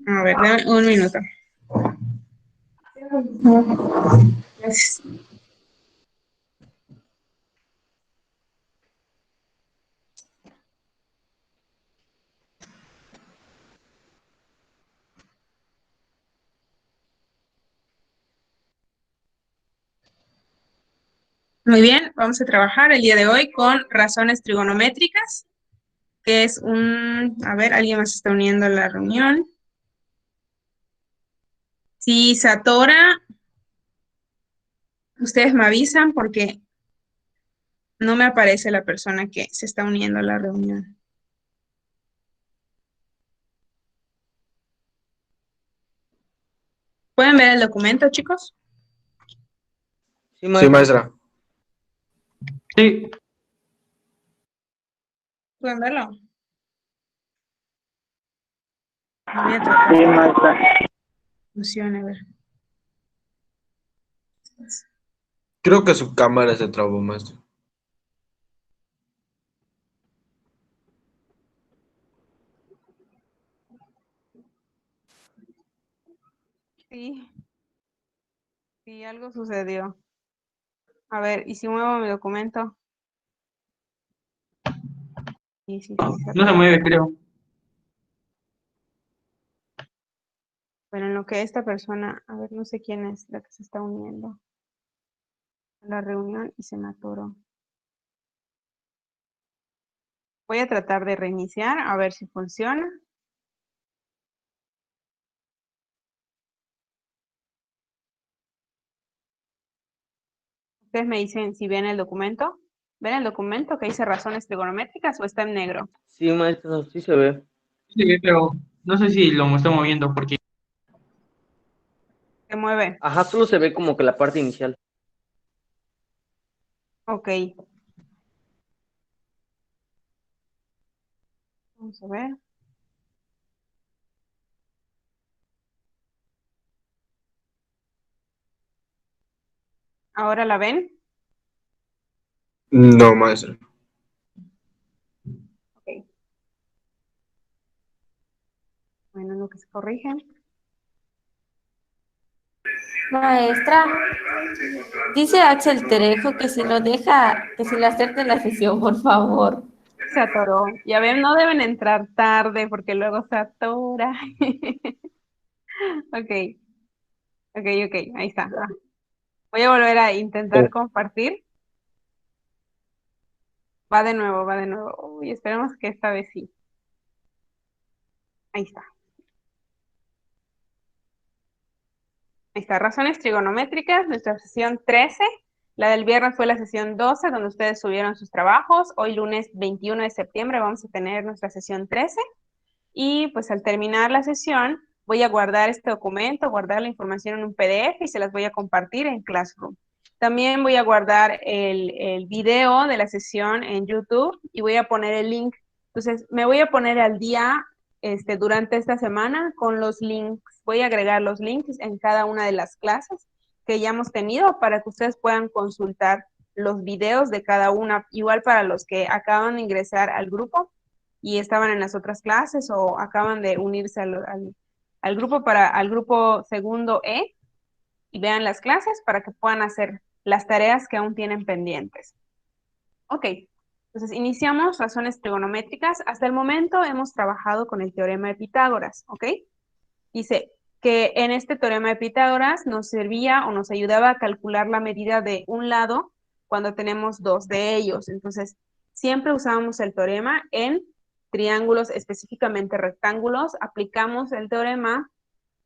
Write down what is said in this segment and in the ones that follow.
A ver, dame un minuto. Gracias. Muy bien, vamos a trabajar el día de hoy con razones trigonométricas, que es a ver, alguien más está uniendo a la reunión. Si se atora, ustedes me avisan porque no me aparece la persona que se está uniendo a la reunión. ¿Pueden ver el documento, chicos? Sí, maestra. Sí. ¿Pueden verlo? Voy a tratar Sí, de maestra. que funcione, a ver. Creo que su cámara se trabó, maestra. Sí, sí, algo sucedió. A ver, ¿y si muevo mi documento? Sí, sí, sí. No se mueve, creo. Pero en lo que esta persona, a ver, no sé quién es la que se está uniendo a la reunión y se me atoró. Voy a tratar de reiniciar a ver si funciona. Ustedes me dicen si ven el documento. ¿Ven el documento que dice razones trigonométricas o está en negro? Sí, maestra, sí se ve. Sí, pero no sé si lo estoy moviendo porque Se mueve. Ajá, solo se ve como que la parte inicial. Ok. Vamos a ver. ¿Ahora la ven? No, maestra. Ok. Bueno, en lo que se corrigen. Maestra, dice Axel Terejo que si lo deja, que si le acepte la sesión, por favor. Se atoró. Ya ven, no deben entrar tarde porque luego se atora. Ok, ok, ahí está. Voy a volver a intentar compartir. Va de nuevo, va de nuevo. Uy, esperemos que esta vez sí. Ahí está. Ahí está. Razones trigonométricas, nuestra sesión 13. La del viernes fue la sesión 12, donde ustedes subieron sus trabajos. Hoy lunes 21 de septiembre vamos a tener nuestra sesión 13. Y pues al terminar la sesión, voy a guardar este documento, guardar la información en un PDF y se las voy a compartir en Classroom. También voy a guardar el video de la sesión en YouTube y voy a poner el link. Entonces, me voy a poner al día durante esta semana con los links. Voy a agregar los links en cada una de las clases que ya hemos tenido para que ustedes puedan consultar los videos de cada una, igual para los que acaban de ingresar al grupo y estaban en las otras clases o acaban de unirse al grupo al grupo segundo E y vean las clases para que puedan hacer las tareas que aún tienen pendientes. Ok, entonces iniciamos razones trigonométricas. Hasta el momento hemos trabajado con el teorema de Pitágoras, ¿ok? Dice que en este teorema de Pitágoras nos servía o nos ayudaba a calcular la medida de un lado cuando tenemos dos de ellos. Entonces, siempre usábamos el teorema en triángulos, específicamente rectángulos. Aplicamos el teorema,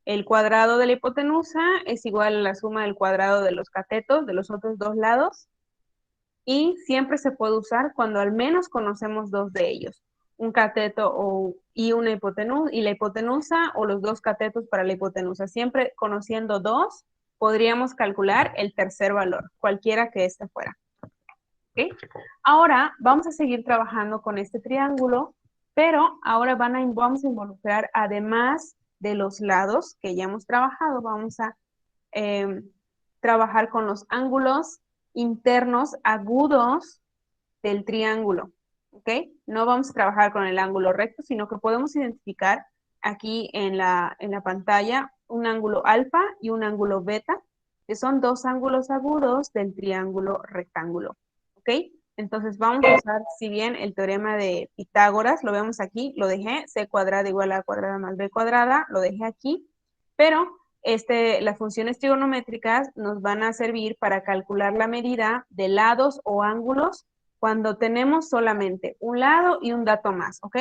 el cuadrado de la hipotenusa es igual a la suma del cuadrado de los catetos de los otros dos lados. Y siempre se puede usar cuando al menos conocemos dos de ellos, un cateto y una hipotenusa, y la hipotenusa o los dos catetos para la hipotenusa. Siempre conociendo dos, podríamos calcular el tercer valor, cualquiera que este fuera. ¿Okay? Ahora vamos a seguir trabajando con este triángulo, pero ahora vamos a involucrar, además de los lados que ya hemos trabajado, vamos a trabajar con los ángulos internos agudos del triángulo, ¿ok? No vamos a trabajar con el ángulo recto, sino que podemos identificar aquí en la pantalla un ángulo alfa y un ángulo beta, que son dos ángulos agudos del triángulo rectángulo, ¿ok? Entonces vamos a usar, si bien el teorema de Pitágoras, lo vemos aquí, lo dejé, c cuadrada igual a a cuadrada más b cuadrada, lo dejé aquí, pero las funciones trigonométricas nos van a servir para calcular la medida de lados o ángulos cuando tenemos solamente un lado y un dato más, ¿ok?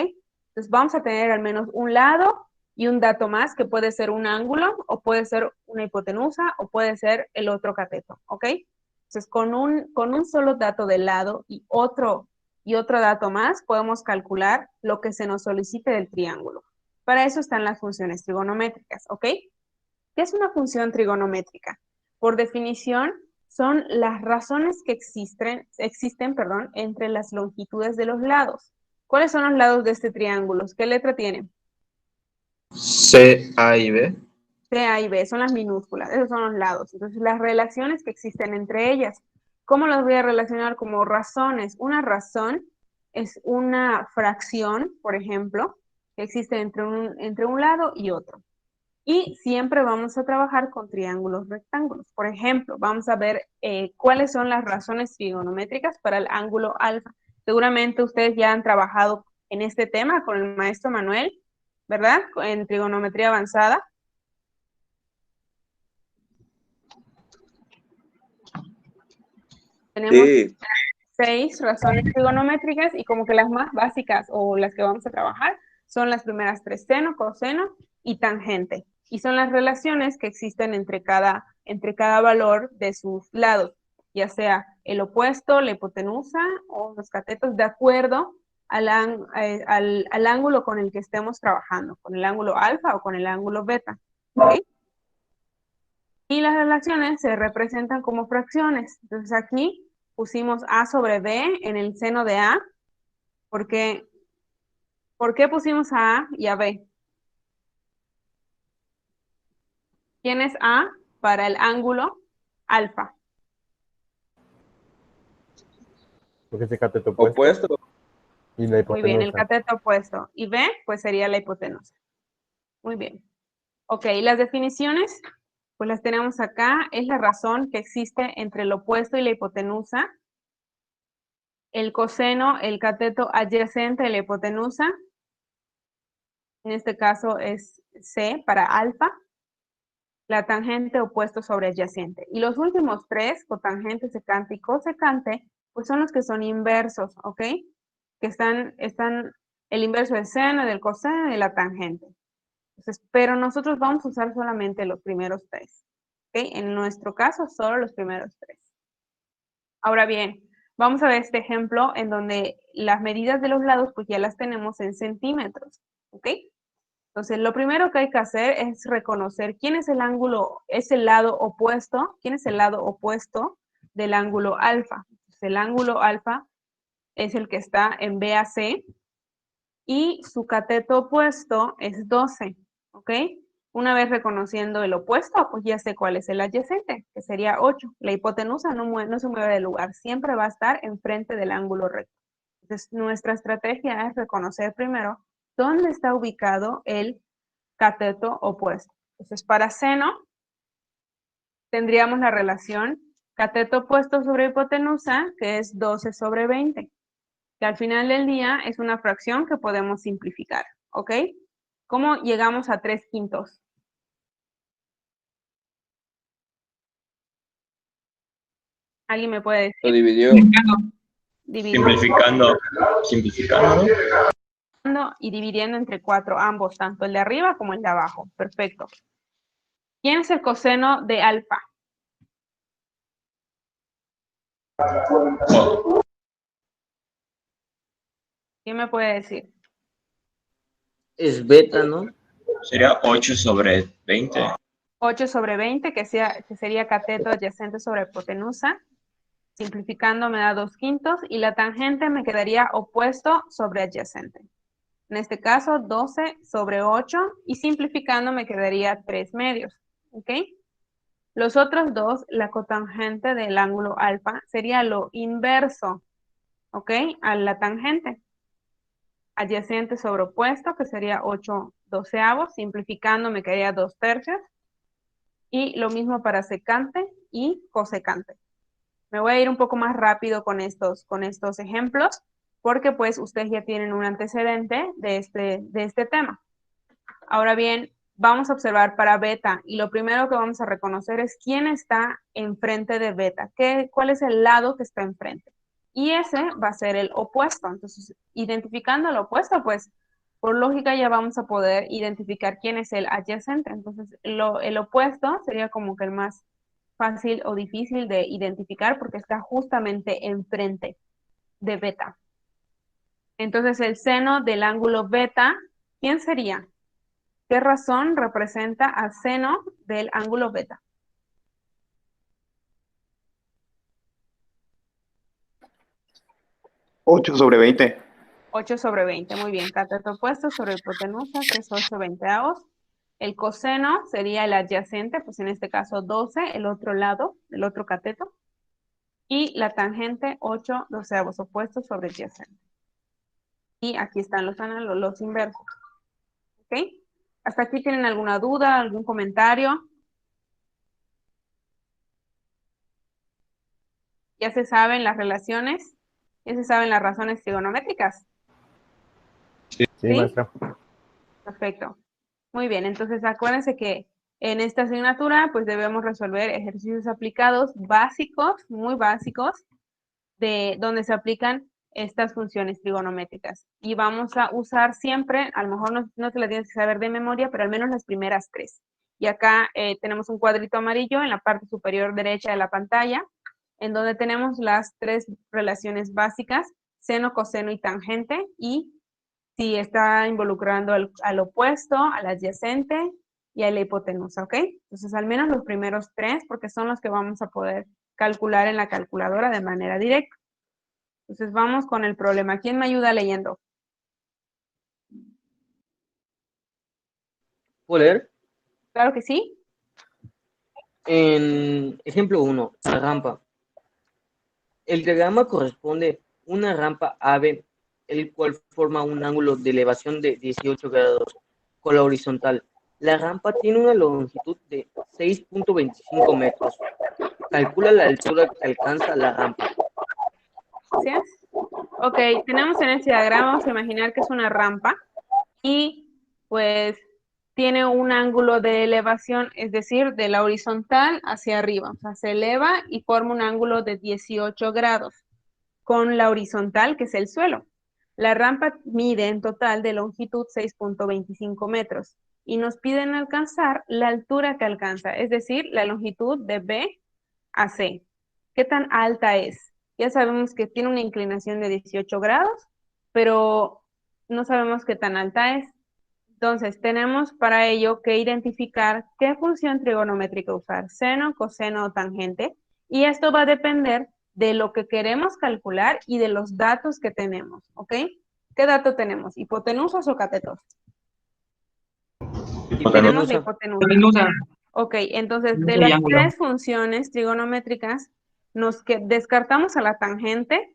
Entonces vamos a tener al menos un lado y un dato más, que puede ser un ángulo, o puede ser una hipotenusa, o puede ser el otro cateto, ¿ok? Entonces con un solo dato de lado y otro dato más, podemos calcular lo que se nos solicite del triángulo. Para eso están las funciones trigonométricas, ¿ok? ¿Qué es una función trigonométrica? Por definición, son las razones que existen, entre las longitudes de los lados. ¿Cuáles son los lados de este triángulo? ¿Qué letra tienen? C, A y B. C, A y B, son las minúsculas, esos son los lados. Entonces, las relaciones que existen entre ellas. ¿Cómo las voy a relacionar como razones? Una razón es una fracción, por ejemplo, que existe entre un lado y otro. Y siempre vamos a trabajar con triángulos rectángulos. Por ejemplo, vamos a ver cuáles son las razones trigonométricas para el ángulo alfa. Seguramente ustedes ya han trabajado en este tema con el maestro Manuel, ¿verdad? En trigonometría avanzada. Tenemos 6 razones trigonométricas y como que las más básicas o las que vamos a trabajar son las primeras 3, seno, coseno y tangente. Y son las relaciones que existen entre cada valor de sus lados, ya sea el opuesto, la hipotenusa o los catetos, de acuerdo al ángulo con el que estemos trabajando, con el ángulo alfa o con el ángulo beta. ¿Okay? Y las relaciones se representan como fracciones. Entonces aquí pusimos A sobre B en el seno de A, porque ¿por qué pusimos a A y a B? ¿Quién es A para el ángulo alfa? Porque es el cateto opuesto. Y la Muy bien, el hipotenusa. cateto opuesto. Y B, pues sería la hipotenusa. Muy bien. Ok, las definiciones, pues las tenemos acá. Es la razón que existe entre el opuesto y la hipotenusa. El coseno, el cateto adyacente de la hipotenusa. En este caso es C para alfa. La tangente opuesto sobre adyacente. Y los últimos 3, cotangente, secante y cosecante, pues son los que son inversos, ¿ok? Que están el inverso del seno, del coseno y de la tangente. Entonces, pero nosotros vamos a usar solamente los primeros 3, ¿ok? En nuestro caso, solo los primeros 3. Ahora bien, vamos a ver este ejemplo en donde las medidas de los lados, pues ya las tenemos en centímetros, ¿ok? Entonces, lo primero que hay que hacer es reconocer quién es el lado opuesto, quién es el lado opuesto del ángulo alfa. Entonces, el ángulo alfa es el que está en BAC y su cateto opuesto es 12, ¿ok? Una vez reconociendo el opuesto, pues ya sé cuál es el adyacente, que sería 8. La hipotenusa no se mueve de lugar, siempre va a estar enfrente del ángulo recto. Entonces, nuestra estrategia es reconocer primero dónde está ubicado el cateto opuesto. Entonces, para seno, tendríamos la relación cateto opuesto sobre hipotenusa, que es 12 sobre 20, que al final del día es una fracción que podemos simplificar, ¿ok? ¿Cómo llegamos a 3/5? ¿Alguien me puede decir? Lo dividió. Simplificando, ¿no? Y dividiendo entre 4 ambos, tanto el de arriba como el de abajo. Perfecto. ¿Quién es el coseno de alfa? ¿Quién me puede decir? Es beta, ¿no? Sería 8 sobre 20. 8 sobre 20, que sería cateto adyacente sobre hipotenusa. Simplificando me da 2/5 y la tangente me quedaría opuesto sobre adyacente. En este caso, 12 sobre 8 y simplificando me quedaría 3/2, ¿ok? Los otros dos, la cotangente del ángulo alfa, sería lo inverso, ¿ok? A la tangente. adyacente sobre opuesto, que sería 8/12, simplificando me quedaría 2/3. Y lo mismo para secante y cosecante. Me voy a ir un poco más rápido con estos ejemplos, porque pues ustedes ya tienen un antecedente de este tema. Ahora bien, vamos a observar para beta, y lo primero que vamos a reconocer es quién está enfrente de beta, cuál es el lado que está enfrente. Y ese va a ser el opuesto. Entonces, identificando el opuesto, pues, por lógica ya vamos a poder identificar quién es el adyacente. Entonces, el opuesto sería como que el más fácil o difícil de identificar porque está justamente enfrente de beta. Entonces, el seno del ángulo beta, ¿quién sería? ¿Qué razón representa al seno del ángulo beta? 8/20. 8/20, muy bien. Cateto opuesto sobre hipotenusa, que es 8/20. El coseno sería el adyacente, pues en este caso 12, el otro lado, el otro cateto. Y la tangente 8/12 opuestos sobre adyacente. Y aquí están los inversos. ¿Ok? ¿Hasta aquí tienen alguna duda, algún comentario? ¿Ya se saben las relaciones? ¿Ya se saben las razones trigonométricas? Sí, ¿Sí? maestra. Perfecto. Muy bien, entonces acuérdense que en esta asignatura pues debemos resolver ejercicios aplicados básicos, muy básicos, de donde se aplican estas funciones trigonométricas. Y vamos a usar siempre, a lo mejor no te la tienes que saber de memoria, pero al menos las primeras 3. Y acá tenemos un cuadrito amarillo en la parte superior derecha de la pantalla, en donde tenemos las 3 relaciones básicas, seno, coseno y tangente, y si está involucrando al opuesto, al adyacente y a la hipotenusa, ¿ok? Entonces, al menos los primeros 3, porque son los que vamos a poder calcular en la calculadora de manera directa. Entonces, vamos con el problema. ¿Quién me ayuda leyendo? ¿Puedo leer? Claro que sí. En ejemplo 1, la rampa. El diagrama corresponde a una rampa AB, el cual forma un ángulo de elevación de 18 grados con la horizontal. La rampa tiene una longitud de 6.25 metros. Calcula la altura que alcanza la rampa. ¿Sí? Ok, tenemos en este diagrama, vamos a imaginar que es una rampa y pues tiene un ángulo de elevación, es decir, de la horizontal hacia arriba. O sea, se eleva y forma un ángulo de 18 grados con la horizontal, que es el suelo. La rampa mide en total de longitud 6.25 metros y nos piden alcanzar la altura que alcanza, es decir, la longitud de B a C. ¿Qué tan alta es? Ya sabemos que tiene una inclinación de 18 grados, pero no sabemos qué tan alta es. Entonces, tenemos para ello que identificar qué función trigonométrica usar, seno, coseno o tangente, y esto va a depender de lo que queremos calcular y de los datos que tenemos, ¿ok? ¿Qué dato tenemos? ¿Hipotenusas o catetos? Tenemos la hipotenusa. Hipotenusa. Ok, entonces de El las triángulo. 3 funciones trigonométricas, descartamos a la tangente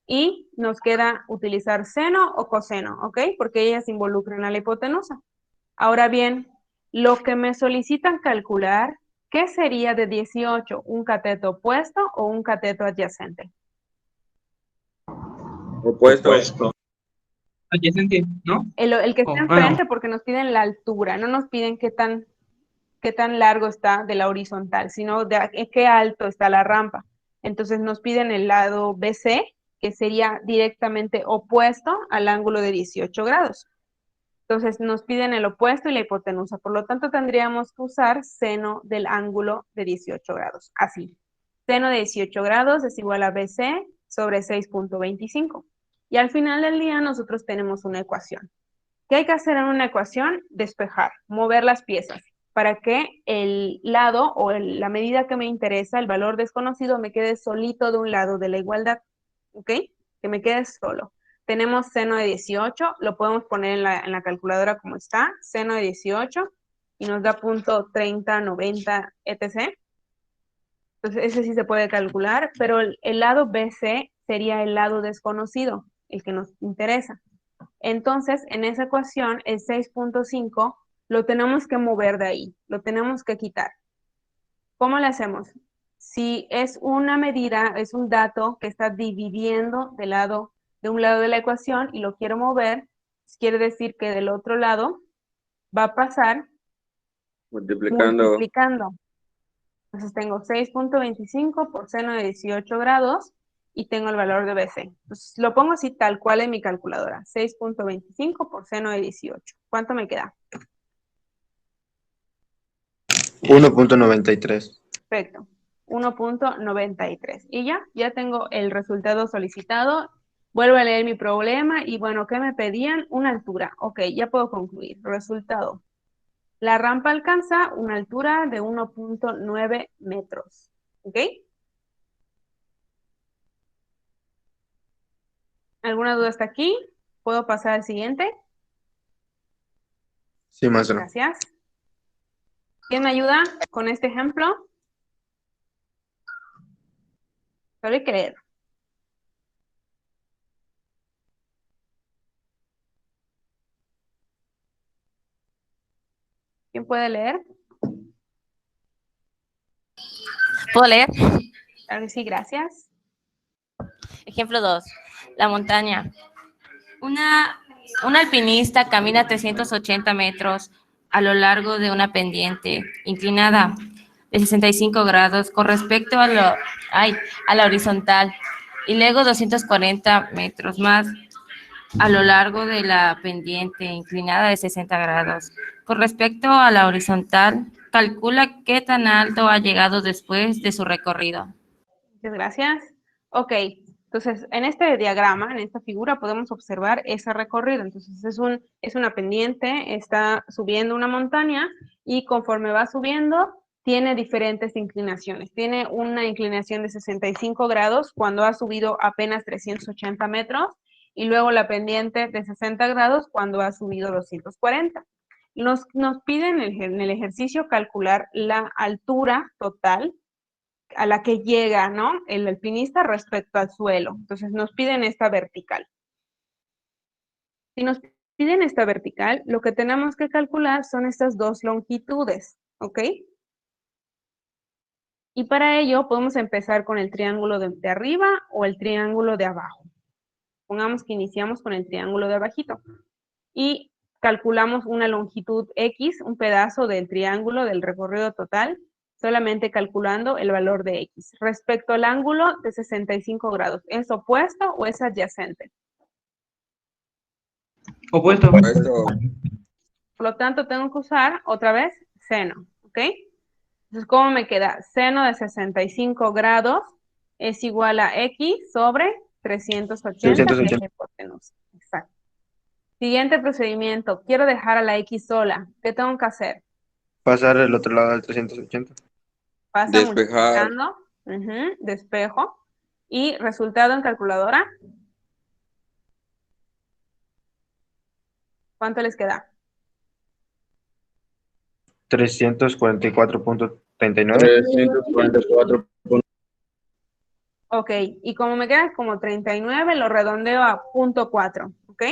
y nos queda utilizar seno o coseno, ¿ok? Porque ellas involucran a la hipotenusa. Ahora bien, lo que me solicitan calcular, ¿qué sería de 18? ¿Un cateto opuesto o un cateto adyacente? Opuesto. Adyacente, ¿no? El que está Bueno, enfrente, porque nos piden la altura, no nos piden qué tan largo está de la horizontal, sino de qué alto está la rampa. Entonces nos piden el lado BC, que sería directamente opuesto al ángulo de 18 grados. Entonces nos piden el opuesto y la hipotenusa. Por lo tanto, tendríamos que usar seno del ángulo de 18 grados. Así. Seno de 18 grados es igual a BC sobre 6.25. Y al final del día nosotros tenemos una ecuación. ¿Qué hay que hacer en una ecuación? Despejar, mover las piezas para que el lado o la medida que me interesa, el valor desconocido, me quede solito de un lado de la igualdad. ¿Ok? Que me quede solo. Tenemos seno de 18, lo podemos poner en la calculadora como está, seno de 18, y nos da punto 30, 90, etc. Entonces ese sí se puede calcular, pero el lado BC sería el lado desconocido, el que nos interesa. Entonces, en esa ecuación, el 6.5 lo tenemos que mover de ahí, lo tenemos que quitar. ¿Cómo le hacemos? Si es una medida, es un dato que está dividiendo de un lado de la ecuación y lo quiero mover, pues quiere decir que del otro lado va a pasar multiplicando. Entonces tengo 6.25 por seno de 18 grados y tengo el valor de BC. Entonces lo pongo así tal cual en mi calculadora. 6.25 por seno de 18. ¿Cuánto me queda? 1.93. Perfecto. 1.93. Y ya tengo el resultado solicitado. Vuelvo a leer mi problema y bueno, ¿qué me pedían? Una altura. Ok, ya puedo concluir. Resultado. La rampa alcanza una altura de 1.9 metros. ¿Ok? ¿Alguna duda hasta aquí? ¿Puedo pasar al siguiente? Sí, maestra. Gracias. ¿Quién me ayuda con este ejemplo? Solo hay que leer. ¿Quién puede leer? ¿Puedo leer? Claro que sí, gracias. Ejemplo 2. La montaña. Un alpinista camina 380 metros a lo largo de una pendiente inclinada de 65 grados con respecto a la horizontal y luego 240 metros más a lo largo de la pendiente inclinada de 60 grados. Con respecto a la horizontal, calcula qué tan alto ha llegado después de su recorrido. Muchas gracias. Ok, entonces en este diagrama, en esta figura, podemos observar ese recorrido. Entonces es una pendiente, está subiendo una montaña y conforme va subiendo, tiene diferentes inclinaciones. Tiene una inclinación de 65 grados cuando ha subido apenas 380 metros y luego la pendiente de 60 grados cuando ha subido 240. Nos piden en el ejercicio calcular la altura total a la que llega, ¿no? El alpinista respecto al suelo. Entonces nos piden esta vertical. Si nos piden esta vertical, lo que tenemos que calcular son estas dos longitudes, ¿ok? Y para ello podemos empezar con el triángulo de arriba o el triángulo de abajo. Pongamos que iniciamos con el triángulo de abajito. Y calculamos una longitud X, un pedazo del triángulo del recorrido total, solamente calculando el valor de X. Respecto al ángulo de 65 grados, ¿es opuesto o es adyacente? Opuesto. Por lo tanto, tengo que usar otra vez seno, ¿ok? Entonces, ¿cómo me queda? Seno de 65 grados es igual a X sobre 380, que es la hipotenusa. Exacto. Siguiente procedimiento. Quiero dejar a la X sola. ¿Qué tengo que hacer? Pasar el otro lado del 380. Pasa Despejar. multiplicando, despejo, y resultado en calculadora. ¿Cuánto les queda? 344.39. 344. Ok, y como me queda como 39, lo redondeo a 0.4, ¿ok?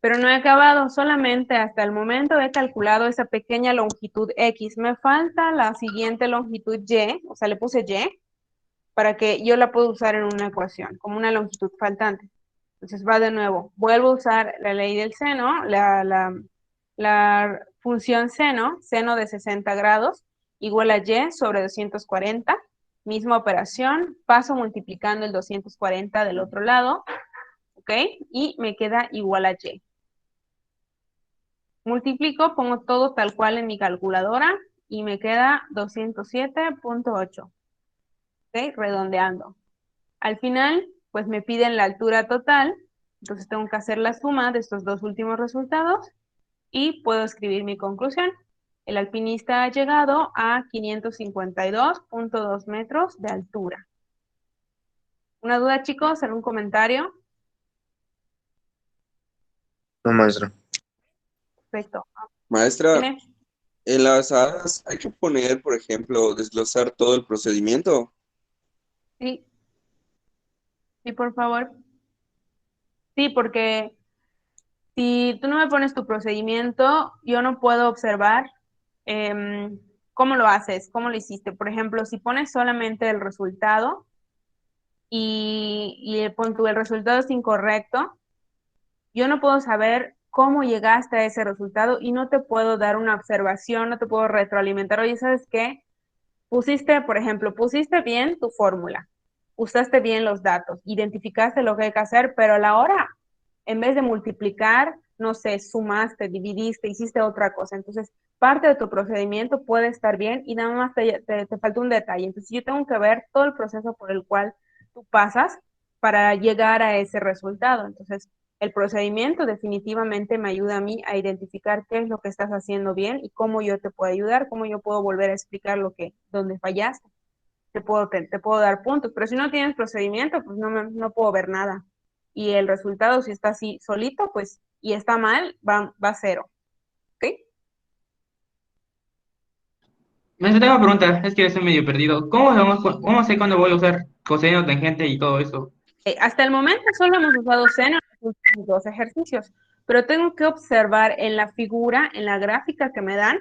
Pero no he acabado, solamente hasta el momento he calculado esa pequeña longitud X. Me falta la siguiente longitud Y, o sea, le puse Y, para que yo la pueda usar en una ecuación, como una longitud faltante. Entonces va de nuevo, vuelvo a usar la ley del seno, la función seno de 60 grados, igual a Y sobre 240, misma operación, paso multiplicando el 240 del otro lado, ¿ok? Y me queda igual a Y. Multiplico, pongo todo tal cual en mi calculadora y me queda 207.8, ¿ok? Redondeando. Al final, pues me piden la altura total, entonces tengo que hacer la suma de estos dos últimos resultados y puedo escribir mi conclusión. El alpinista ha llegado a 552.2 metros de altura. ¿Una duda, chicos? ¿Algún comentario? No, maestra. Perfecto. Maestra, ¿Tiene? en las hadas hay que poner, por ejemplo, desglosar todo el procedimiento. Sí. Sí, por favor. Sí, porque Si tú no me pones tu procedimiento, yo no puedo observar cómo lo haces, cómo lo hiciste. Por ejemplo, si pones solamente el resultado y el resultado es incorrecto, yo no puedo saber cómo llegaste a ese resultado y no te puedo dar una observación, no te puedo retroalimentar. Oye, ¿sabes qué? Por ejemplo, pusiste bien tu fórmula, usaste bien los datos, identificaste lo que hay que hacer, pero a la hora, en vez de multiplicar, no sé, sumaste, dividiste, hiciste otra cosa. Entonces, parte de tu procedimiento puede estar bien y nada más te falta un detalle. Entonces, yo tengo que ver todo el proceso por el cual tú pasas para llegar a ese resultado. Entonces, el procedimiento definitivamente me ayuda a mí a identificar qué es lo que estás haciendo bien y cómo yo te puedo ayudar, cómo yo puedo volver a explicar donde fallaste. Te puedo dar puntos, pero si no tienes procedimiento, pues no puedo ver nada. Y el resultado, si está así solito, pues, y está mal, va a cero. ¿Ok? Me tengo una pregunta, es que estoy medio perdido. ¿Cómo sé cuándo voy a usar coseno, tangente y todo eso? Hasta el momento solo hemos usado seno en los últimos 2 ejercicios, pero tengo que observar en la figura, en la gráfica que me dan,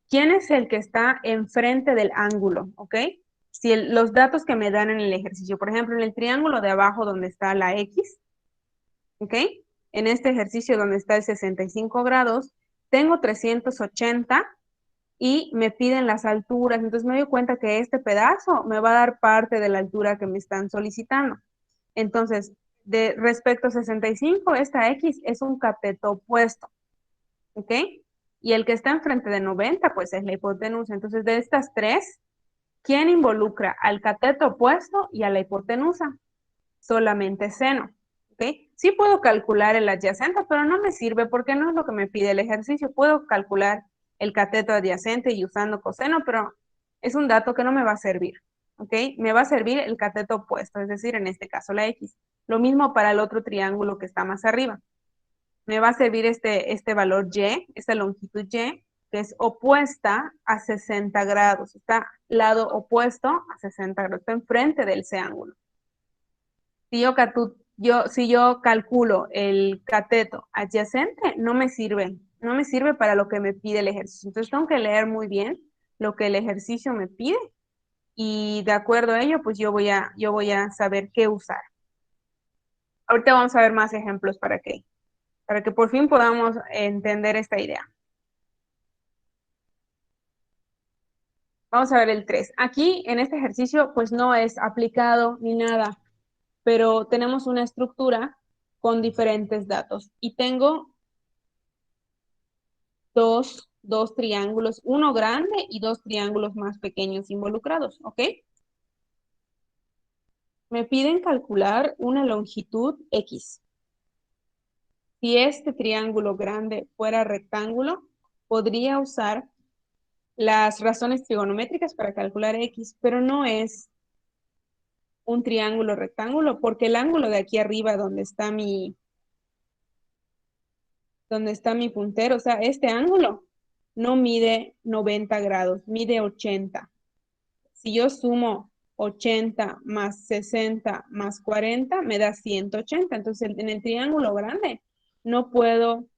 quién es el que está enfrente del ángulo, ¿ok? Si los datos que me dan en el ejercicio, por ejemplo, en el triángulo de abajo donde está la X, ¿ok? En este ejercicio donde está el 65 grados, tengo 380 y me piden las alturas, entonces me doy cuenta que este pedazo me va a dar parte de la altura que me están solicitando. Entonces, respecto a 65, esta X es un cateto opuesto, ¿ok? Y el que está enfrente de 90, pues es la hipotenusa. Entonces, de estas tres, ¿quién involucra al cateto opuesto y a la hipotenusa? Solamente seno, ¿ok? Sí puedo calcular el adyacente, pero no me sirve porque no es lo que me pide el ejercicio. Puedo calcular el cateto adyacente y usando coseno, pero es un dato que no me va a servir, ¿ok? Me va a servir el cateto opuesto, es decir, en este caso la X. Lo mismo para el otro triángulo que está más arriba. Me va a servir este valor Y, esta longitud Y, que es opuesta a 60 grados. Está lado opuesto a 60 grados, está enfrente de ese ángulo. Si yo calculo el cateto adyacente, no me sirve para lo que me pide el ejercicio. Entonces tengo que leer muy bien lo que el ejercicio me pide y de acuerdo a ello, pues yo voy a saber qué usar. Ahorita vamos a ver más ejemplos para que por fin podamos entender esta idea. Vamos a ver el 3. Aquí en este ejercicio, pues no es aplicado ni nada, pero tenemos una estructura con diferentes datos. Y tengo dos triángulos, uno grande y 2 triángulos más pequeños involucrados, ¿ok? Me piden calcular una longitud X. Si este triángulo grande fuera rectángulo, podría usar las razones trigonométricas para calcular X, pero no es un triángulo rectángulo, porque el ángulo de aquí arriba donde está mi puntero, o sea, este ángulo no mide 90 grados, mide 80. Si yo sumo 80 más 60 más 40, me da 180. Entonces, en el triángulo grande no puedo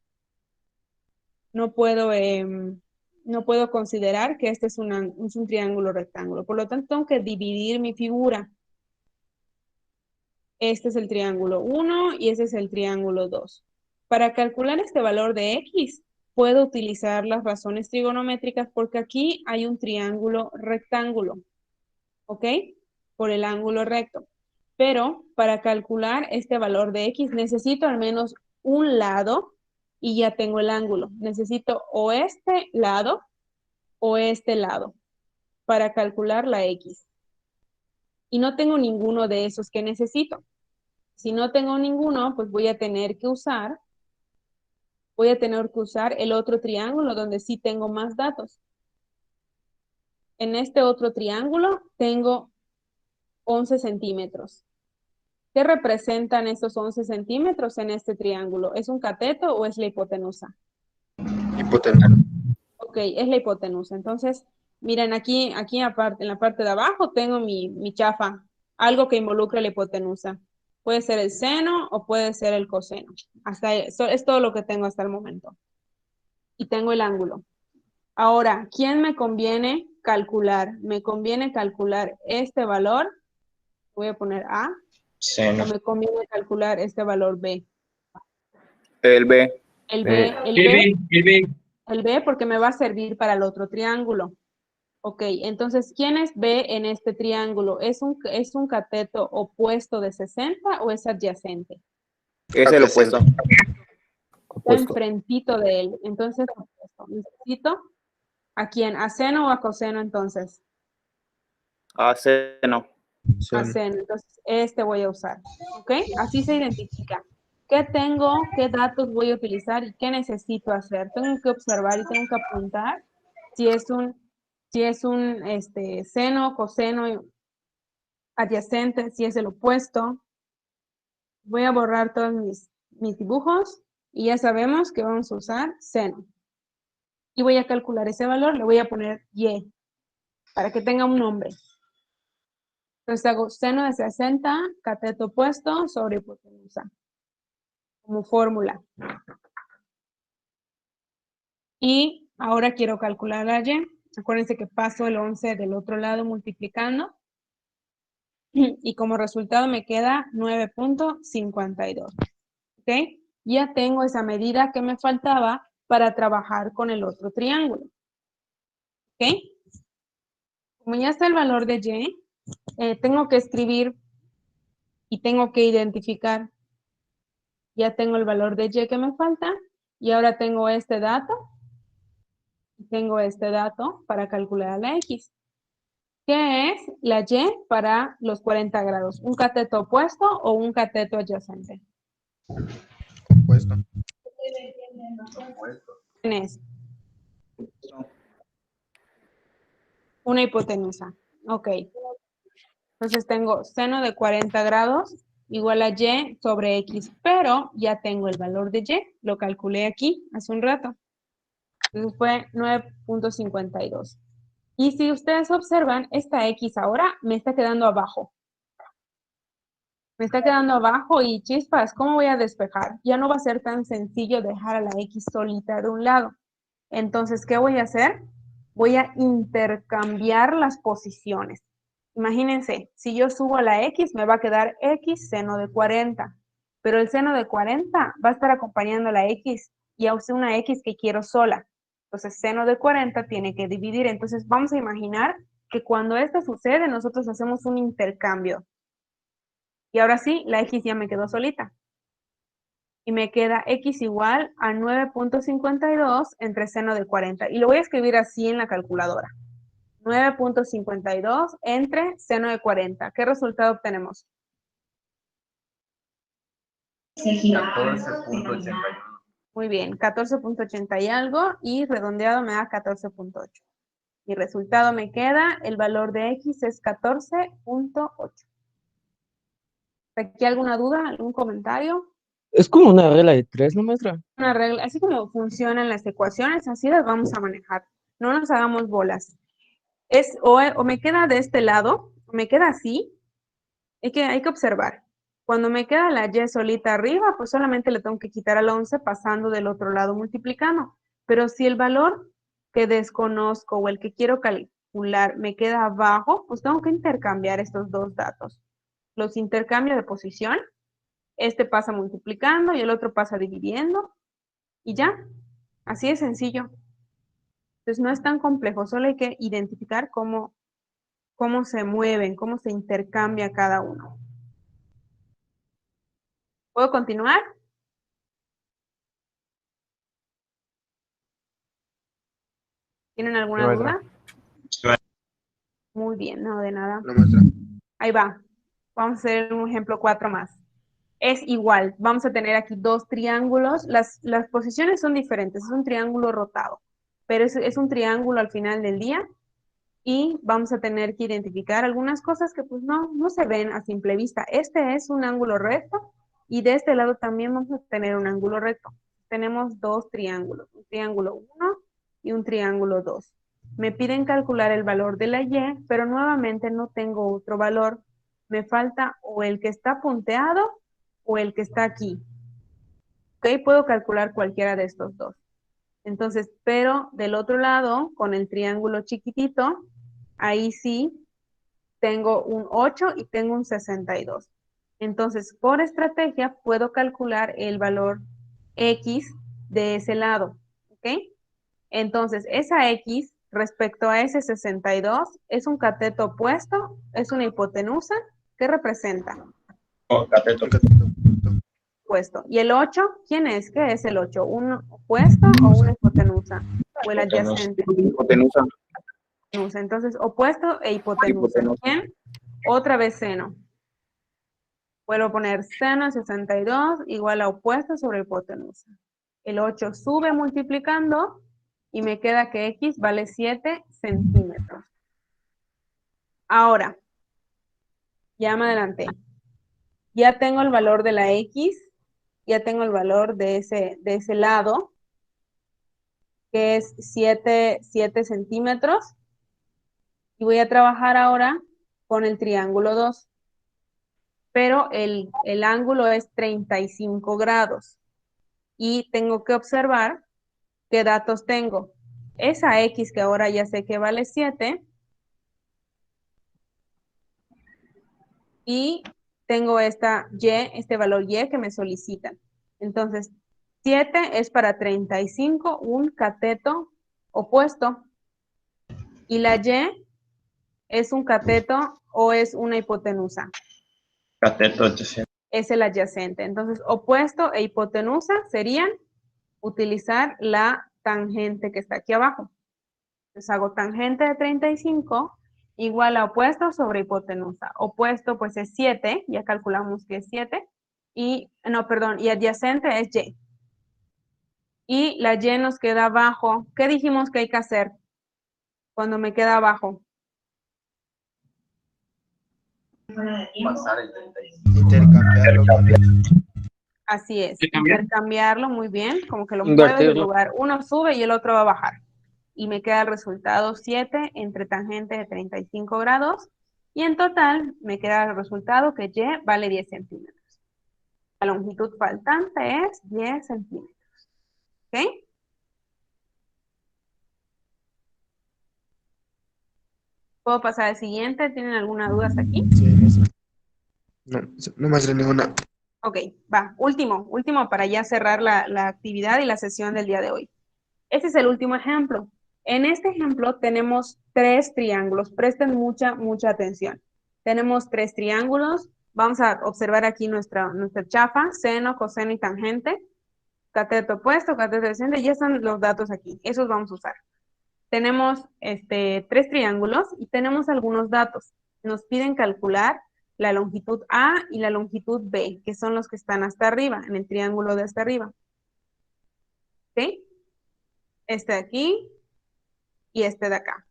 considerar que este es un triángulo rectángulo. Por lo tanto, tengo que dividir mi figura. Este es el triángulo 1 y este es el triángulo 2. Para calcular este valor de X, puedo utilizar las razones trigonométricas porque aquí hay un triángulo rectángulo, ¿ok? Por el ángulo recto. Pero para calcular este valor de X, necesito al menos un lado y ya tengo el ángulo. Necesito o este lado o este lado para calcular la X. Y no tengo ninguno de esos que necesito. Si no tengo ninguno, pues voy a tener que usar el otro triángulo donde sí tengo más datos. En este otro triángulo tengo 11 centímetros. ¿Qué representan estos 11 centímetros en este triángulo? ¿Es un cateto o es la hipotenusa? Hipotenusa. Ok, es la hipotenusa. Entonces, miren, aquí en la parte de abajo tengo mi chafa, algo que involucra la hipotenusa. Puede ser el seno o puede ser el coseno. Hasta eso es todo lo que tengo hasta el momento. Y tengo el ángulo. Ahora, ¿quién me conviene calcular? Me conviene calcular este valor. Voy a poner A. Seno. O me conviene calcular este valor B. El B. El B, el B porque me va a servir para el otro triángulo. Ok, entonces, ¿quién es B en este triángulo? ¿Es un cateto opuesto de 60 o es adyacente? Es el opuesto. Está enfrentito de él. Entonces, opuesto. Necesito ¿a quién? ¿A seno o a coseno entonces? A seno. A seno. Entonces, este voy a usar. ¿Ok? Así se identifica. ¿Qué tengo? ¿Qué datos voy a utilizar? ¿Y qué necesito hacer? Tengo que observar y tengo que apuntar si es un seno, coseno, adyacente, si es el opuesto. Voy a borrar todos mis dibujos y ya sabemos que vamos a usar seno. Y voy a calcular ese valor, le voy a poner Y para que tenga un nombre. Entonces hago seno de 60, cateto opuesto sobre hipotenusa, como fórmula. Y ahora quiero calcular la Y. Acuérdense que paso el 11 del otro lado multiplicando. Y como resultado me queda 9.52. ¿Ok? Ya tengo esa medida que me faltaba para trabajar con el otro triángulo. ¿Ok? Como ya está el valor de Y, tengo que escribir y tengo que identificar. Ya tengo el valor de Y que me falta y ahora tengo este dato. Tengo este dato para calcular la X. ¿Qué es la Y para los 40 grados? ¿Un cateto opuesto o un cateto adyacente? Opuesto. ¿Quién es? Una hipotenusa. Ok. Entonces tengo seno de 40 grados igual a Y sobre X, pero ya tengo el valor de Y, lo calculé aquí hace un rato. Entonces fue 9.52. Y si ustedes observan, esta X ahora me está quedando abajo. Me está quedando abajo y chispas, ¿cómo voy a despejar? Ya no va a ser tan sencillo dejar a la X solita de un lado. Entonces, ¿qué voy a hacer? Voy a intercambiar las posiciones. Imagínense, si yo subo a la X, me va a quedar X seno de 40. Pero el seno de 40 va a estar acompañando a la X y a usted una X que quiero sola. Entonces, seno de 40 tiene que dividir. Entonces, vamos a imaginar que cuando esto sucede, nosotros hacemos un intercambio. Y ahora sí, la X ya me quedó solita. Y me queda X igual a 9.52 entre seno de 40. Y lo voy a escribir así en la calculadora. 9.52 entre seno de 40. ¿Qué resultado obtenemos? 14.81. Muy bien, 14.80 y algo. Y redondeado me da 14.8. Mi resultado me queda, el valor de X es 14.8. ¿Aquí alguna duda? ¿Algún comentario? Es como una regla de 3, ¿no, maestra? Una regla, así como funcionan las ecuaciones, así las vamos a manejar. No nos hagamos bolas. O me queda de este lado, o me queda así. Hay que observar. Cuando me queda la Y solita arriba, pues solamente le tengo que quitar al 11 pasando del otro lado multiplicando. Pero si el valor que desconozco o el que quiero calcular me queda abajo, pues tengo que intercambiar estos dos datos. Los intercambio de posición. Este pasa multiplicando y el otro pasa dividiendo. Y ya, así de sencillo. Entonces no es tan complejo, solo hay que identificar cómo se mueven, cómo se intercambia cada uno. ¿Puedo continuar? ¿Tienen alguna duda? Muy bien, no, de nada. Ahí va. Vamos a hacer un ejemplo 4 más. Es igual, vamos a tener aquí dos triángulos. Las posiciones son diferentes, es un triángulo rotado, pero es un triángulo al final del día. Y vamos a tener que identificar algunas cosas que pues no se ven a simple vista. Este es un ángulo recto y de este lado también vamos a tener un ángulo recto. Tenemos dos triángulos, un triángulo 1 y un triángulo 2. Me piden calcular el valor de la Y, pero nuevamente no tengo otro valor. me falta o el que está punteado o el que está aquí. ¿Ok? Puedo calcular cualquiera de estos dos. Entonces, pero del otro lado, con el triángulo chiquitito, ahí sí tengo un 8 y tengo un 62. Entonces, por estrategia, puedo calcular el valor X de ese lado. ¿Ok? Entonces, esa X respecto a ese 62 es un cateto opuesto, es una hipotenusa. ¿Qué representa? Cateto. Opuesto. ¿Y el 8? ¿Quién es? ¿Qué es el 8? ¿Un opuesto o una hipotenusa? ¿O el adyacente? Hipotenusa. Hipotenusa. Entonces, opuesto e hipotenusa. Hipotenusa. ¿Quién? Otra vez seno. Puedo poner seno de 62 igual a opuesto sobre hipotenusa. El 8 sube multiplicando y me queda que X vale 7 centímetros. Ahora, ya me adelanté. Ya tengo el valor de la X, ya tengo el valor de ese lado, que es 7 centímetros. Y voy a trabajar ahora con el triángulo 2. Pero el ángulo es 35 grados. Y tengo que observar qué datos tengo. Esa X que ahora ya sé que vale 7. Y tengo esta Y, este valor Y que me solicitan. Entonces, 7 es para 35, un cateto opuesto. Y la Y es un cateto o es una hipotenusa. Cateto adyacente. Es el adyacente. Entonces, opuesto e hipotenusa serían utilizar la tangente que está aquí abajo. Entonces, hago tangente de 35 igual a opuesto sobre hipotenusa. Opuesto, pues, es 7. Ya calculamos que es 7. Y, no, perdón, y adyacente es Y. Y la Y nos queda abajo. ¿Qué dijimos que hay que hacer cuando me queda abajo? Pasar el 35. Intercambiarlo con el... Así es, ¿Intercambiar? intercambiarlo muy bien, como que lo muevo del Invertirlo. lugar. Uno sube y el otro va a bajar. Y me queda el resultado 7 entre tangente de 35 grados. Y en total me queda el resultado que Y vale 10 centímetros. La longitud faltante es 10 centímetros. ¿Ok? ¿Puedo pasar al siguiente? ¿Tienen alguna duda hasta aquí? Sí, maestra. No maestra, ninguna. Ok, va. Último para ya cerrar la actividad y la sesión del día de hoy. Este es el último ejemplo. En este ejemplo tenemos 3 triángulos. Presten mucha atención. Tenemos 3 triángulos. Vamos a observar aquí nuestra chafa, seno, coseno y tangente. Cateto opuesto, cateto adyacente. Ya están los datos aquí. Esos vamos a usar. Tenemos 3 triángulos y tenemos algunos datos. Nos piden calcular la longitud A y la longitud B, que son los que están hasta arriba, en el triángulo de hasta arriba. ¿Ok? Este de aquí y este de acá.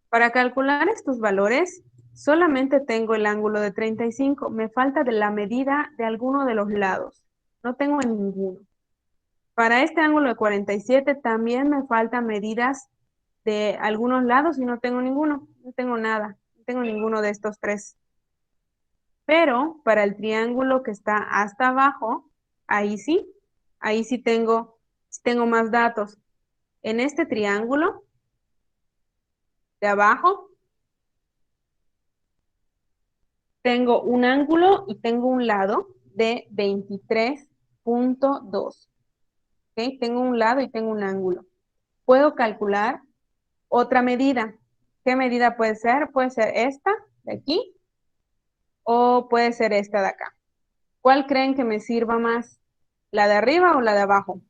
Para calcular estos valores, solamente tengo el ángulo de 35. Me falta de la medida de alguno de los lados. No tengo ninguno. Para este ángulo de 47 también me faltan medidas de algunos lados y no tengo ninguno. No tengo nada. No tengo ninguno de estos 3. Pero para el triángulo que está hasta abajo, ahí sí tengo más datos. En este triángulo de abajo, tengo un ángulo y tengo un lado de 23.2. ¿Ok? Tengo un lado y tengo un ángulo. Puedo calcular otra medida. ¿Qué medida puede ser? Puede ser esta de aquí o puede ser esta de acá. ¿Cuál creen que me sirva más? ¿La de arriba o la de abajo?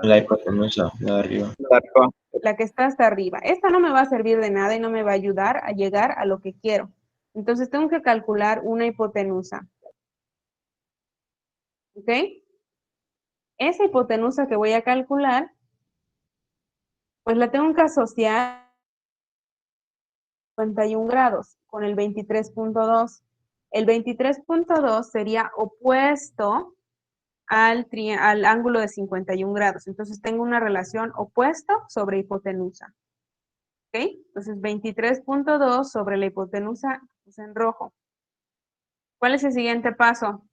La hipotenusa, la de arriba. La que está hasta arriba. Esta no me va a servir de nada y no me va a ayudar a llegar a lo que quiero. Entonces tengo que calcular una hipotenusa. ¿Ok? Esa hipotenusa que voy a calcular, pues la tengo que asociar a 51 grados con el 23.2. El 23.2 sería opuesto al ángulo de 51 grados. Entonces tengo una relación opuesto sobre hipotenusa. ¿Ok? Entonces 23.2 sobre la hipotenusa es en rojo. ¿Cuál es el siguiente paso?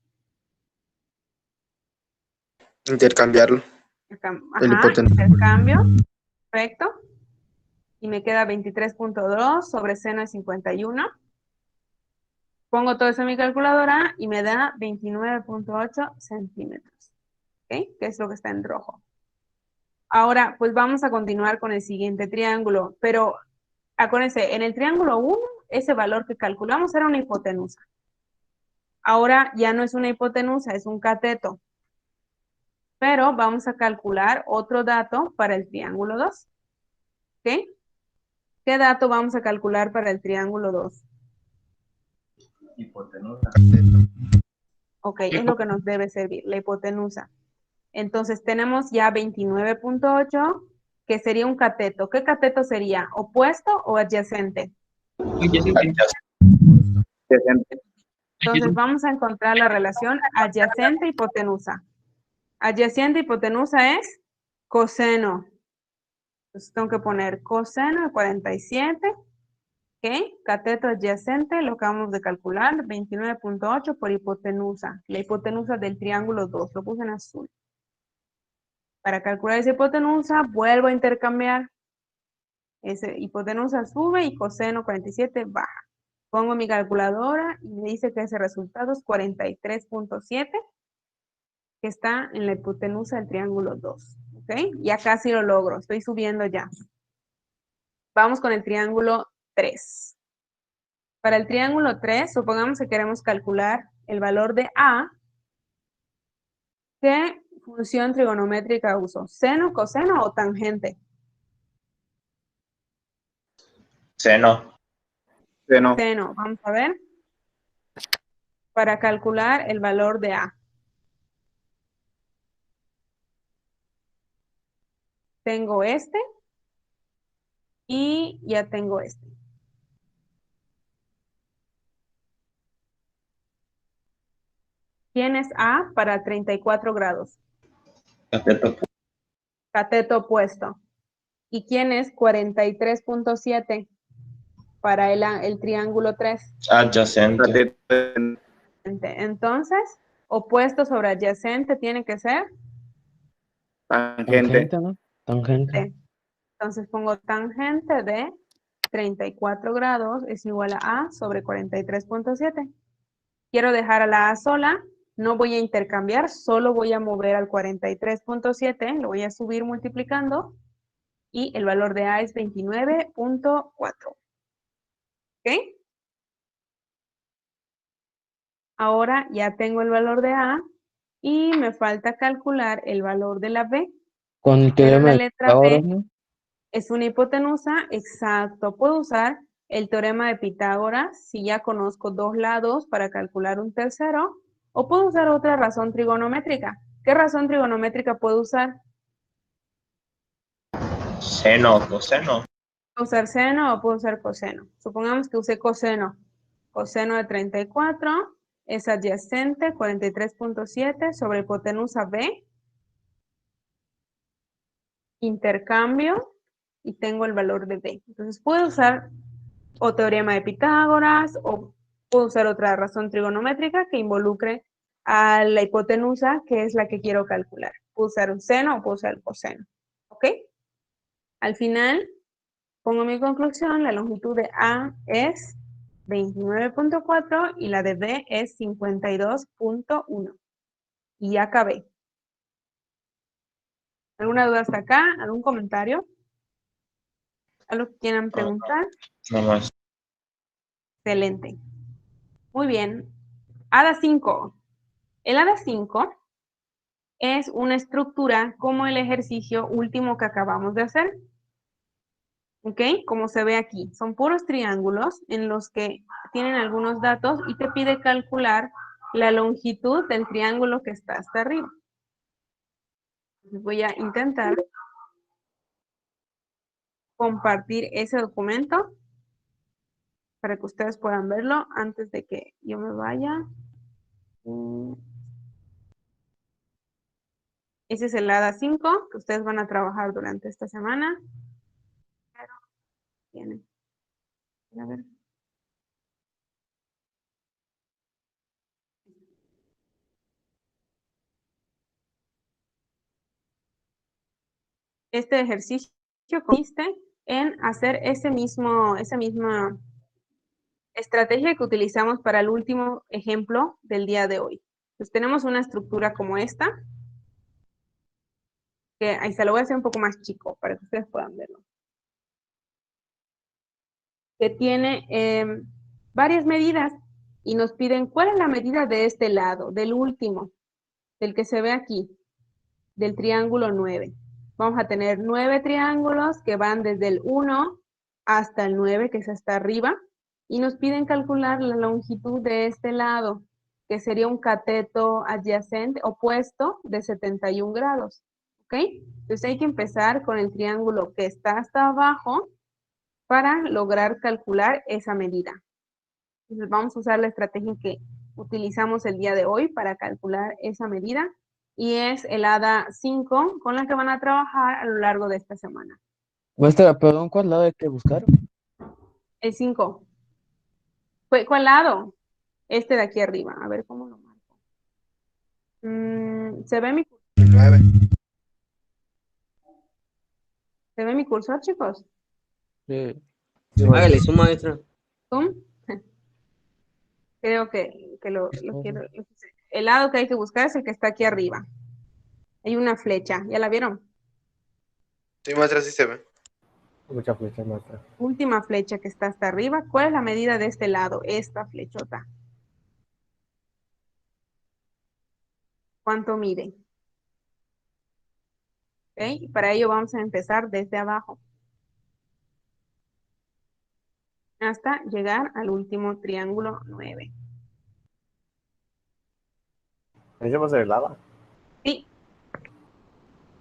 Intercambiarlo. El Ajá, hipotenusa. intercambio. Perfecto. Y me queda 23.2 sobre seno de 51. Pongo todo eso en mi calculadora y me da 29.8 centímetros. ¿Ok? Que es lo que está en rojo. Ahora, pues vamos a continuar con el siguiente triángulo. Pero acuérdense, en el triángulo 1, ese valor que calculamos era una hipotenusa. Ahora ya no es una hipotenusa, es un cateto. Pero vamos a calcular otro dato para el triángulo 2. ¿Ok? ¿Qué dato vamos a calcular para el triángulo 2? Hipotenusa. Ok, es lo que nos debe servir, la hipotenusa. Entonces tenemos ya 29.8, que sería un cateto. ¿Qué cateto sería? ¿Opuesto o adyacente? Entonces vamos a encontrar la relación adyacente-hipotenusa. Adyacente-hipotenusa es coseno. Entonces tengo que poner coseno de 47. ¿Ok? Cateto adyacente, lo acabamos de calcular, 29.8 por hipotenusa. La hipotenusa del triángulo 2, lo puse en azul. Para calcular esa hipotenusa, vuelvo a intercambiar. Ese hipotenusa sube y coseno 47 baja. Pongo mi calculadora y me dice que ese resultado es 43.7, que está en la hipotenusa del triángulo 2. ¿Ok? Ya casi lo logro, estoy subiendo ya. Vamos con el triángulo 3. Para el triángulo 3, supongamos que queremos calcular el valor de A. ¿Qué función trigonométrica uso? ¿Seno, coseno o tangente? Seno. Seno, vamos a ver. Para calcular el valor de A. Tengo este y ya tengo este. ¿Quién es A para 34 grados? Cateto. Cateto opuesto. ¿Y quién es 43.7 para el triángulo 3? Adyacente. Entonces, opuesto sobre adyacente tiene que ser Tangente, ¿no? Tangente. T. Entonces pongo tangente de 34 grados es igual a A sobre 43.7. Quiero dejar a la A sola, no voy a intercambiar, solo voy a mover al 43.7, lo voy a subir multiplicando y el valor de A es 29.4. ¿Ok? Ahora ya tengo el valor de A y me falta calcular el valor de la B. Con el Pero teorema la de letra Pitágoras, B ¿no? es una hipotenusa, exacto. Puedo usar el teorema de Pitágoras si ya conozco dos lados para calcular un tercero, o puedo usar otra razón trigonométrica. ¿Qué razón trigonométrica puedo usar? Seno, coseno. ¿Puedo usar seno o puedo usar coseno? Supongamos que usé coseno. Coseno de 34 es adyacente 43.7 sobre hipotenusa B. Intercambio y tengo el valor de B. Entonces puedo usar o teorema de Pitágoras o puedo usar otra razón trigonométrica que involucre a la hipotenusa, que es la que quiero calcular. Puedo usar un seno o puedo usar el coseno. ¿Ok? Al final, pongo mi conclusión, la longitud de A es 29.4 y la de B es 52.1. Y ya acabé. ¿Alguna duda hasta acá? ¿Algún comentario? ¿Algo que quieran preguntar? No más. Excelente. Muy bien. ADA 5. El ADA 5 es una estructura como el ejercicio último que acabamos de hacer. ¿Ok? Como se ve aquí, son puros triángulos en los que tienen algunos datos y te pide calcular la longitud del triángulo que está hasta arriba. Voy a intentar compartir ese documento para que ustedes puedan verlo antes de que yo me vaya. Ese es el ADA 5 que ustedes van a trabajar durante esta semana. Tienen. A ver. Este ejercicio consiste en hacer esa misma estrategia que utilizamos para el último ejemplo del día de hoy. Pues tenemos una estructura como esta, que ahí se lo voy a hacer un poco más chico para que ustedes puedan verlo. Que tiene varias medidas y nos piden cuál es la medida de este lado, del último, del que se ve aquí, del triángulo 9. Vamos a tener 9 triángulos que van desde el 1 hasta el 9, que es hasta arriba, y nos piden calcular la longitud de este lado, que sería un cateto adyacente, opuesto, de 71 grados. ¿Ok? Entonces hay que empezar con el triángulo que está hasta abajo para lograr calcular esa medida. Entonces vamos a usar la estrategia que utilizamos el día de hoy para calcular esa medida, y es el hada 5 con la que van a trabajar a lo largo de esta semana. Maestra, perdón, ¿cuál lado hay que buscar? El 5. ¿Cuál lado? Este de aquí arriba. A ver cómo lo marco. ¿Se ve mi cursor? 9. ¿Se ve mi cursor, chicos? Sí. Hágale su maestra. ¿Zoom? Creo que lo quiero. El lado que hay que buscar es el que está aquí arriba. Hay una flecha. ¿Ya la vieron? Sí, maestra, sí se ve. Mucha flecha, maestra. Última flecha que está hasta arriba. ¿Cuál es la medida de este lado? Esta flechota. ¿Cuánto mide? ¿Ok? Y para ello vamos a empezar desde abajo hasta llegar al último triángulo 9. ¿Eso va a ser lava? Sí,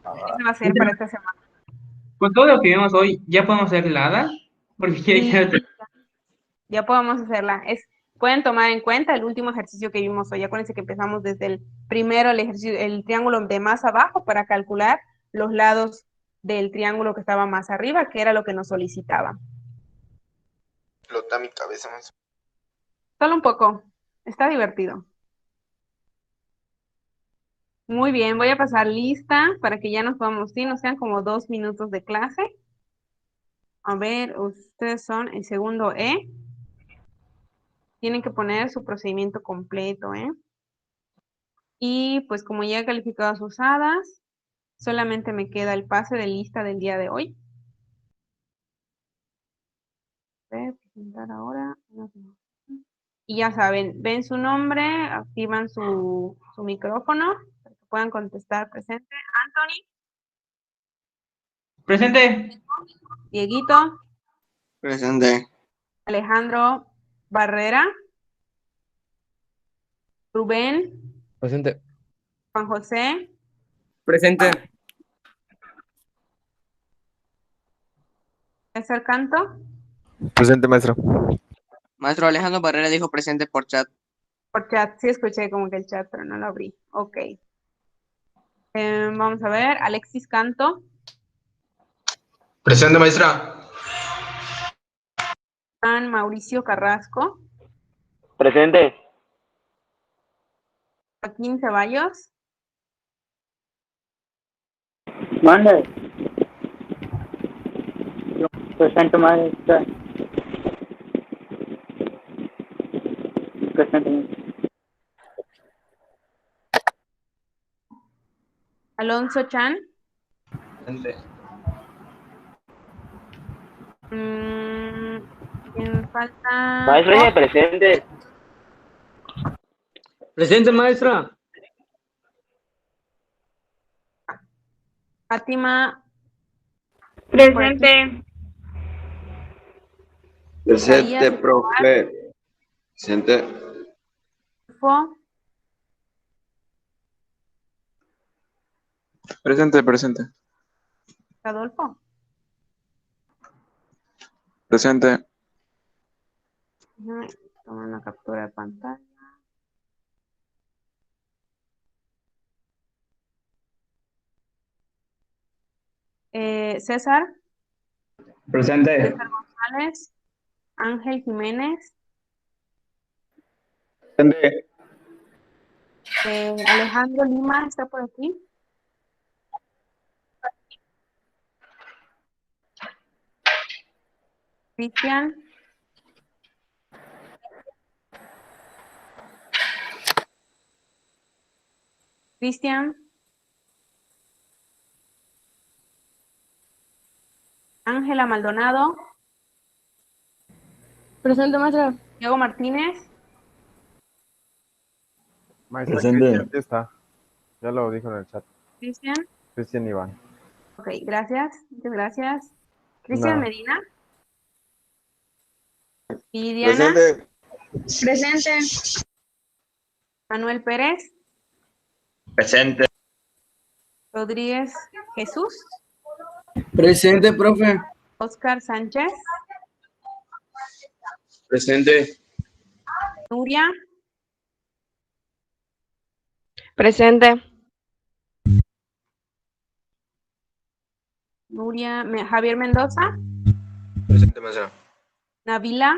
eso va a ser para esta semana. Con todo lo que vimos hoy, ¿ya podemos hacer la hada? Porque Sí, ya ya podemos hacerla. Pueden tomar en cuenta el último ejercicio que vimos hoy. Acuérdense que empezamos desde el primero, el triángulo de más abajo, para calcular los lados del triángulo que estaba más arriba, que era lo que nos solicitaba. Explota mi cabeza, maestra. Solo un poco. Está divertido. Muy bien, voy a pasar lista para que ya nos podamos ir, nos sean como 2 minutos de clase. A ver, ustedes son el segundo E. Tienen que poner su procedimiento completo, ¿eh? Y pues como ya he calificado sus hadas, solamente me queda el pase de lista del día de hoy. Voy a presentar ahora. Y ya saben, ven su nombre, activan su micrófono para que puedan contestar presente. Anthony, Presente. Dieguito, Presente. Alejandro Barrera, Rubén, Presente. Juan José, Presente. César Canto. Presente, maestra. Maestro Alejandro Barrera dijo presente por chat. Por chat, sí escuché como que el chat, pero no lo abrí. Ok. Vamos a ver, Alexis Canto, Presente, maestra. Juan Mauricio Carrasco, Presente. Joaquín Ceballos, Mande. Presente, maestra. Presente. Alonso Chan, Presente. ¿quién falta? Maestra, presente. Presente, maestra. Fátima. Presente. Presente, Isaías, profe. Presente. Adolfo, Presente, presente. Adolfo. Presente. Toma una captura de pantalla. César. Presente. César González. Ángel Jiménez. Presente. Alejandro Lima está por aquí. Cristian. Cristian. Ángela Maldonado. Presente, maestra. Diego Martínez. Maestra, Presente. Cristian sí está. Ya lo dijo en el chat. Cristian. Cristian Iván. Ok, gracias. Muchas gracias. Cristian No. Medina. Y Diana. Presente. Presente. Manuel Pérez. Presente. Rodríguez Jesús. Presente, profe. Oscar Sánchez. Presente. Nuria. Presente. Nuria. Javier Mendoza. Presente, maestra. Nabila.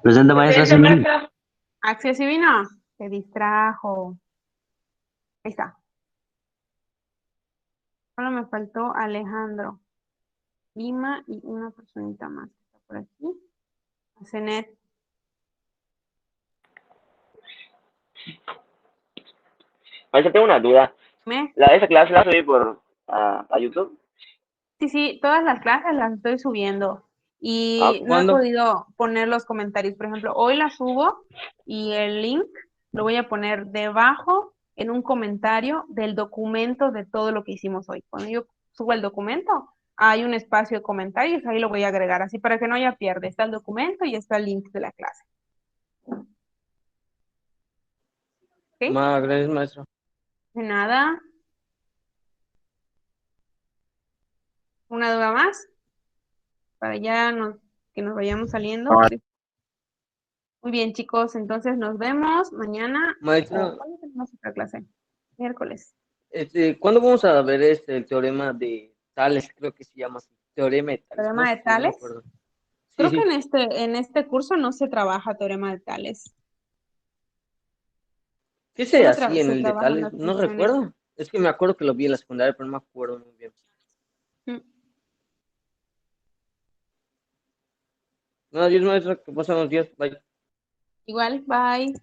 Presente, maestra. Simón. Axel Sivino. Se distrajo. Ahí está. Solo me faltó Alejandro Lima y una personita más que está por aquí. Zenet. Maestra, tengo una duda. ¿Me? ¿Esa clase la subí a YouTube? Sí, todas las clases las estoy subiendo y no he ¿Cuándo? podido poner los comentarios. Por ejemplo, hoy las subo y el link lo voy a poner debajo en un comentario del documento de todo lo que hicimos hoy. Cuando yo subo el documento, hay un espacio de comentarios, ahí lo voy a agregar, así para que no haya pierde. Está el documento y está el link de la clase. ¿Ok? Gracias, maestra. De nada. ¿Una duda más? Para ya que nos vayamos saliendo. Muy bien, chicos, entonces nos vemos mañana. Maestra, ¿Cuándo tenemos otra clase? Miércoles. ¿cuándo vamos a ver el teorema de Tales? Creo que se llama así. Teorema de Tales. ¿Teorema de No me Tales? acuerdo. Sí, Creo sí. que en este curso no se trabaja teorema de Tales. ¿Qué se Solo hacía en se el de trabajan Tales? las No funciones. recuerdo. Es que me acuerdo que lo vi en la secundaria, pero no me acuerdo muy bien. Mm. No, adiós, maestra. Que pasen los días. Bye. Igual, bye.